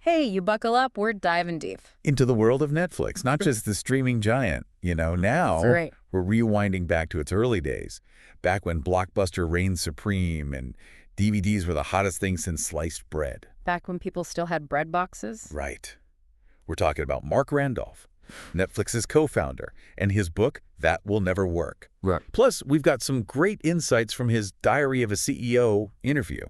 Hey, you buckle up, we're diving deep. Into the world of Netflix, not just the streaming giant. That's Now right. we're rewinding back to its early days, back when Blockbuster reigned supreme and DVDs were the hottest thing since sliced bread. Back when people still had bread boxes. Right. We're talking about Mark Randolph, Netflix's co-founder, and his book, That Will Never Work. Right. Plus, we've got some great insights from his Diary of a CEO interview.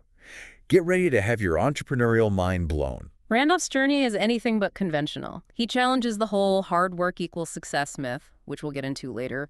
Get ready to have your entrepreneurial mind blown. Randolph's journey is anything but conventional. He challenges the whole hard work equals success myth, which we'll get into later.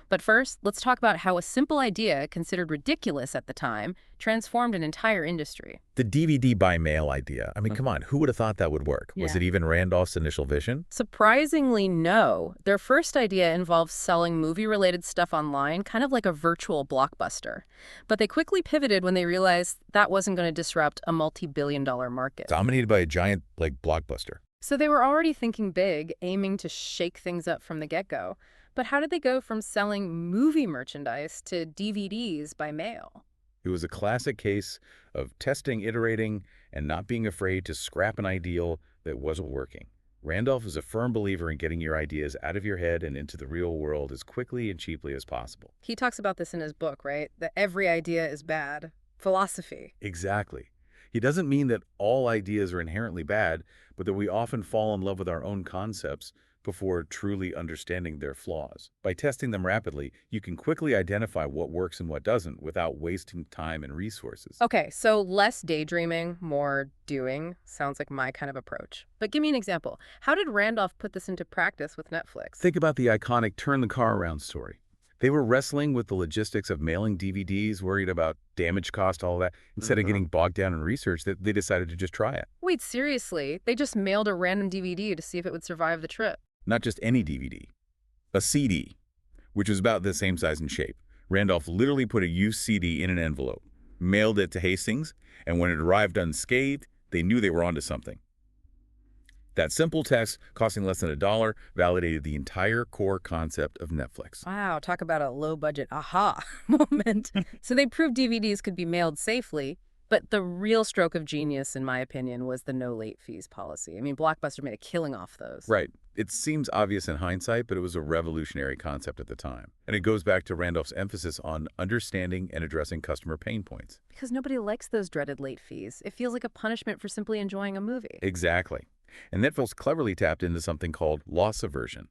But first, let's talk about how a simple idea, considered ridiculous at the time, transformed an entire industry. The DVD by mail idea. I mean, come on, who would have thought that would work? Was Yeah. it even Randolph's initial vision? Surprisingly, no. Their first idea involved selling movie-related stuff online, kind of like a virtual Blockbuster. But they quickly pivoted when they realized that wasn't going to disrupt a multi-billion-dollar market. Dominated by a giant like Blockbuster. So they were already thinking big, aiming to shake things up from the get-go. But how did they go from selling movie merchandise to DVDs by mail? It was a classic case of testing, iterating, and not being afraid to scrap an ideal that wasn't working. Randolph is a firm believer in getting your ideas out of your head and into the real world as quickly and cheaply as possible. He talks about this in his book, right? That every idea is bad. Philosophy. Exactly. He doesn't mean that all ideas are inherently bad, but that we often fall in love with our own concepts before truly understanding their flaws. By testing them rapidly, you can quickly identify what works and what doesn't without wasting time and resources. Okay, so less daydreaming, more doing. Sounds like my kind of approach. But give me an example. How did Randolph put this into practice with Netflix? Think about the iconic Turn the Car Around story. They were wrestling with the logistics of mailing DVDs, worried about damage cost, all that. Instead of getting bogged down in research, that they decided to just try it. Wait, seriously? They just mailed a random DVD to see if it would survive the trip. Not just any DVD, a CD, which was about the same size and shape. Randolph literally put a used CD in an envelope, mailed it to Hastings, and when it arrived unscathed, they knew they were onto something. That simple test, costing less than $1, validated the entire core concept of Netflix. Wow, talk about a low-budget aha moment. So they proved DVDs could be mailed safely, but the real stroke of genius, in my opinion, was the no late fees policy. I mean, Blockbuster made a killing off those. Right. It seems obvious in hindsight, but it was a revolutionary concept at the time. And it goes back to Randolph's emphasis on understanding and addressing customer pain points. Because nobody likes those dreaded late fees. It feels like a punishment for simply enjoying a movie. Exactly. And Netflix cleverly tapped into something called loss aversion.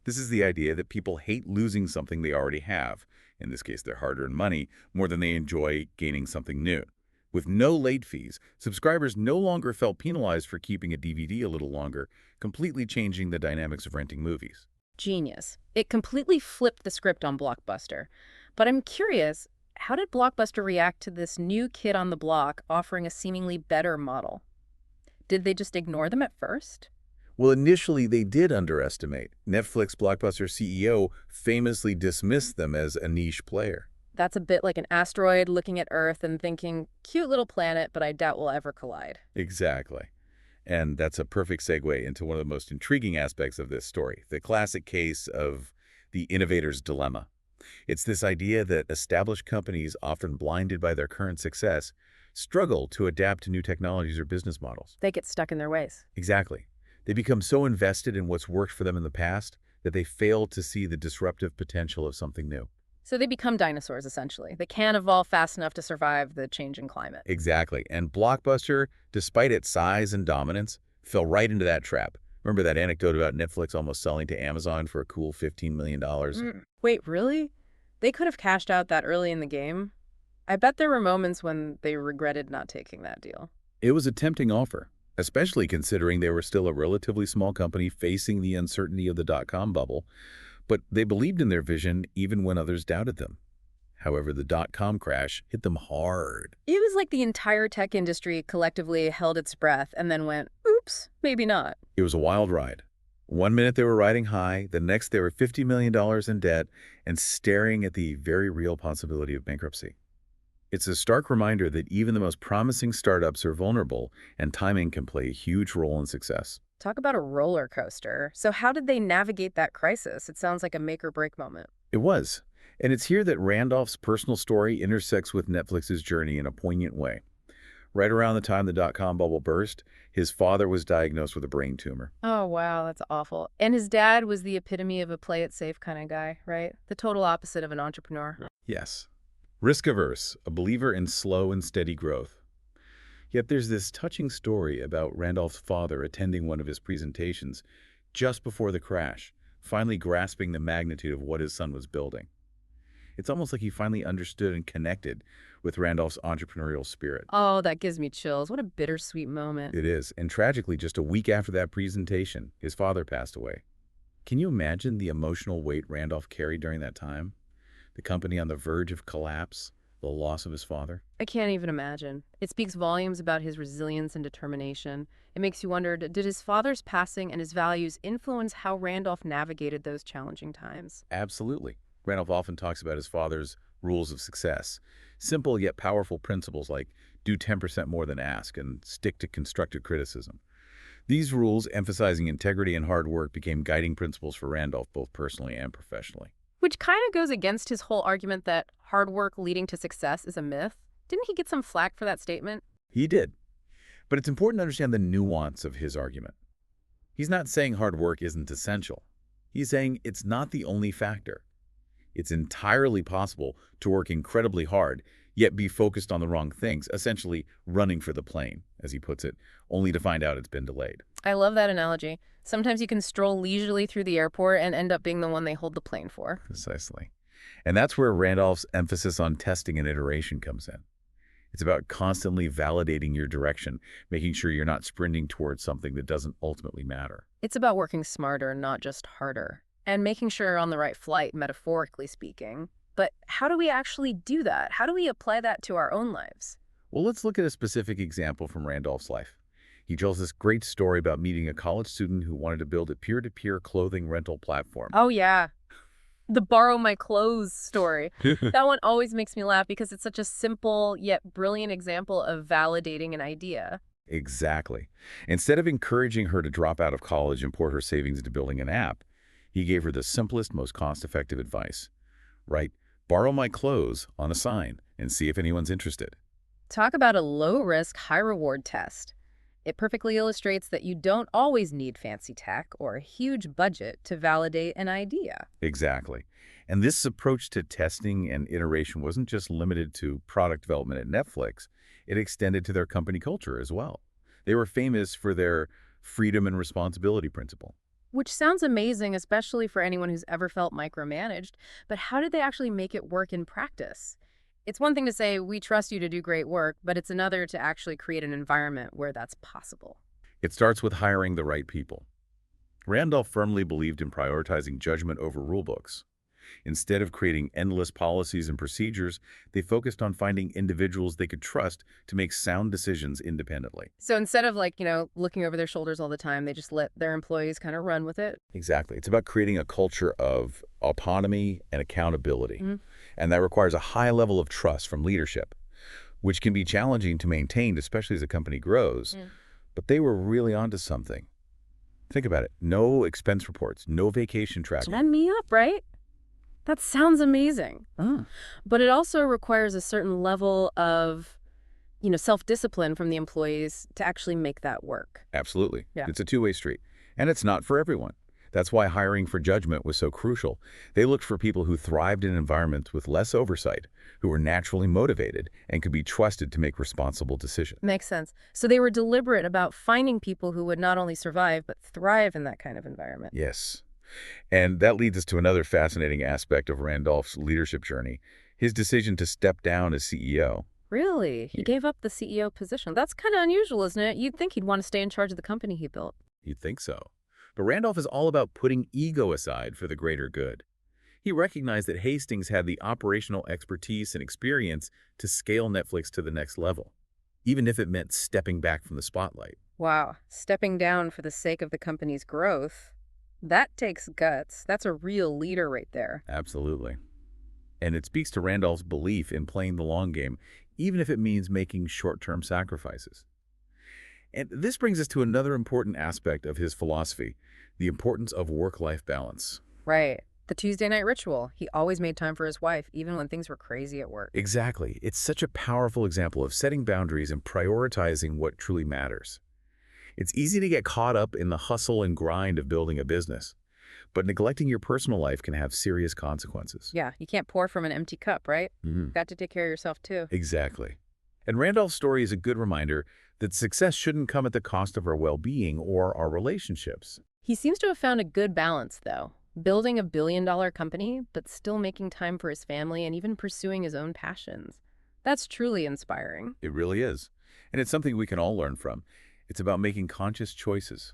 This is the idea that people hate losing something they already have, in this case their hard-earned money, more than they enjoy gaining something new. With no late fees, subscribers no longer felt penalized for keeping a DVD a little longer, completely changing the dynamics of renting movies. Genius. It completely flipped the script on Blockbuster. But I'm curious, how did Blockbuster react to this new kid on the block offering a seemingly better model? Did they just ignore them at first? Well, initially they did underestimate. Netflix Blockbuster CEO famously dismissed them as a niche player. That's a bit like an asteroid looking at Earth and thinking, cute little planet, but I doubt we'll ever collide. Exactly. And that's a perfect segue into one of the most intriguing aspects of this story, the classic case of the innovator's dilemma. It's this idea that established companies, often blinded by their current success, struggle to adapt to new technologies or business models. They get stuck in their ways. Exactly. They become so invested in what's worked for them in the past that they fail to see the disruptive potential of something new. So they become dinosaurs, essentially. They can't evolve fast enough to survive the changing climate. Exactly. And Blockbuster, despite its size and dominance, fell right into that trap. Remember that anecdote about Netflix almost selling to Amazon for a cool $15 million? Wait, really? They could have cashed out that early in the game? I bet there were moments when they regretted not taking that deal. It was a tempting offer, especially considering they were still a relatively small company facing the uncertainty of the dot-com bubble. But they believed in their vision even when others doubted them. However, the dot-com crash hit them hard. It was like the entire tech industry collectively held its breath and then went, oops, maybe not. It was a wild ride. One minute they were riding high, the next they were $50 million in debt and staring at the very real possibility of bankruptcy. It's a stark reminder that even the most promising startups are vulnerable and timing can play a huge role in success. Talk about a roller coaster. So how did they navigate that crisis? It sounds like a make or break moment. It was. And it's here that Randolph's personal story intersects with Netflix's journey in a poignant way. Right around the time the dot-com bubble burst, his father was diagnosed with a brain tumor. Oh, wow, that's awful. And his dad was the epitome of a play it safe kind of guy, right? The total opposite of an entrepreneur. Yes. Risk-averse, a believer in slow and steady growth. Yet there's this touching story about Randolph's father attending one of his presentations just before the crash, finally grasping the magnitude of what his son was building. It's almost like he finally understood and connected with Randolph's entrepreneurial spirit. Oh, that gives me chills. What a bittersweet moment. It is, and tragically, just a week after that presentation, his father passed away. Can you imagine the emotional weight Randolph carried during that time? The company on the verge of collapse, the loss of his father? I can't even imagine. It speaks volumes about his resilience and determination. It makes you wonder, did his father's passing and his values influence how Randolph navigated those challenging times? Absolutely. Randolph often talks about his father's rules of success. Simple yet powerful principles like do 10% more than ask and stick to constructive criticism. These rules, emphasizing integrity and hard work, became guiding principles for Randolph both personally and professionally. Which kind of goes against his whole argument that hard work leading to success is a myth. Didn't he get some flack for that statement? He did. But it's important to understand the nuance of his argument. He's not saying hard work isn't essential. He's saying it's not the only factor. It's entirely possible to work incredibly hard, yet be focused on the wrong things, essentially running for the plane, as he puts it, only to find out it's been delayed. I love that analogy. Sometimes you can stroll leisurely through the airport and end up being the one they hold the plane for. Precisely. And that's where Randolph's emphasis on testing and iteration comes in. It's about constantly validating your direction, making sure you're not sprinting towards something that doesn't ultimately matter. It's about working smarter, not just harder, and making sure you're on the right flight, metaphorically speaking. But how do we actually do that? How do we apply that to our own lives? Well, let's look at a specific example from Randolph's life. He tells this great story about meeting a college student who wanted to build a peer-to-peer clothing rental platform. Oh, yeah. The borrow my clothes story. That one always makes me laugh because it's such a simple yet brilliant example of validating an idea. Exactly. Instead of encouraging her to drop out of college and pour her savings into building an app, he gave her the simplest, most cost-effective advice. Write, "Borrow my clothes" on a sign and see if anyone's interested. Talk about a low-risk, high-reward test. It perfectly illustrates that you don't always need fancy tech or a huge budget to validate an idea. Exactly. And this approach to testing and iteration wasn't just limited to product development at Netflix. It extended to their company culture as well. They were famous for their freedom and responsibility principle. Which sounds amazing, especially for anyone who's ever felt micromanaged, but how did they actually make it work in practice? It's one thing to say, we trust you to do great work, but it's another to actually create an environment where that's possible. It starts with hiring the right people. Randolph firmly believed in prioritizing judgment over rulebooks. Instead of creating endless policies and procedures, they focused on finding individuals they could trust to make sound decisions independently. So instead of looking over their shoulders all the time, they just let their employees kind of run with it. Exactly. It's about creating a culture of autonomy and accountability. And that requires a high level of trust from leadership, which can be challenging to maintain, especially as a company grows. But they were really onto something. Think about it. No expense reports, no vacation tracking. Sign me up, right? That sounds amazing. But it also requires a certain level of, self-discipline from the employees to actually make that work. Absolutely. Yeah. It's a two-way street. And it's not for everyone. That's why hiring for judgment was so crucial. They looked for people who thrived in environments with less oversight, who were naturally motivated, and could be trusted to make responsible decisions. Makes sense. So they were deliberate about finding people who would not only survive, but thrive in that kind of environment. Yes. And that leads us to another fascinating aspect of Randolph's leadership journey, his decision to step down as CEO. Really? He gave up the CEO position. That's kind of unusual, isn't it? You'd think he'd want to stay in charge of the company he built. You'd think so. But Randolph is all about putting ego aside for the greater good. He recognized that Hastings had the operational expertise and experience to scale Netflix to the next level, even if it meant stepping back from the spotlight. Wow. Stepping down for the sake of the company's growth. That takes guts. That's a real leader right there. Absolutely. And it speaks to Randolph's belief in playing the long game, even if it means making short-term sacrifices. And this brings us to another important aspect of his philosophy, the importance of work-life balance. Right. The Tuesday night ritual. He always made time for his wife, even when things were crazy at work. Exactly. It's such a powerful example of setting boundaries and prioritizing what truly matters. It's easy to get caught up in the hustle and grind of building a business, but neglecting your personal life can have serious consequences. Yeah, you can't pour from an empty cup, right? Mhm. Got to take care of yourself, too. Exactly. And Randolph's story is a good reminder that success shouldn't come at the cost of our well-being or our relationships. He seems to have found a good balance, though. Building a billion-dollar company, but still making time for his family and even pursuing his own passions. That's truly inspiring. It really is. And it's something we can all learn from. It's about making conscious choices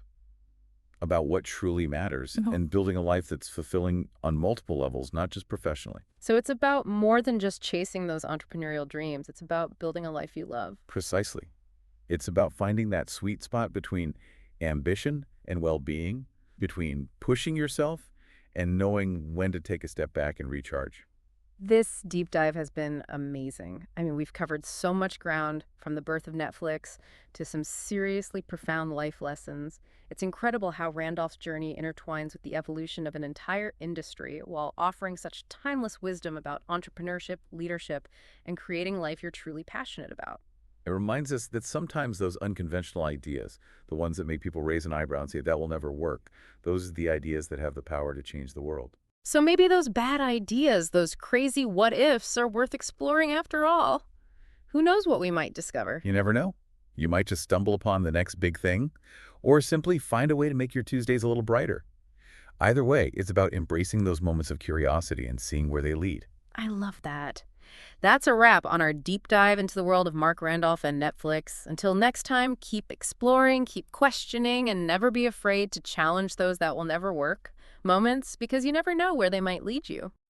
about what truly matters and building a life that's fulfilling on multiple levels, not just professionally. So it's about more than just chasing those entrepreneurial dreams. It's about building a life you love. Precisely. It's about finding that sweet spot between ambition and well-being, between pushing yourself and knowing when to take a step back and recharge. This deep dive has been amazing. I mean, we've covered so much ground from the birth of Netflix to some seriously profound life lessons. It's incredible how Randolph's journey intertwines with the evolution of an entire industry while offering such timeless wisdom about entrepreneurship, leadership, and creating life you're truly passionate about. It reminds us that sometimes those unconventional ideas, the ones that make people raise an eyebrow and say that will never work, those are the ideas that have the power to change the world. So maybe those bad ideas, those crazy what ifs, are worth exploring after all. Who knows what we might discover? You never know. You might just stumble upon the next big thing, or simply find a way to make your Tuesdays a little brighter. Either way, it's about embracing those moments of curiosity and seeing where they lead. I love that. That's a wrap on our deep dive into the world of Mark Randolph and Netflix. Until next time, keep exploring, keep questioning, and never be afraid to challenge those that will never work moments because you never know where they might lead you.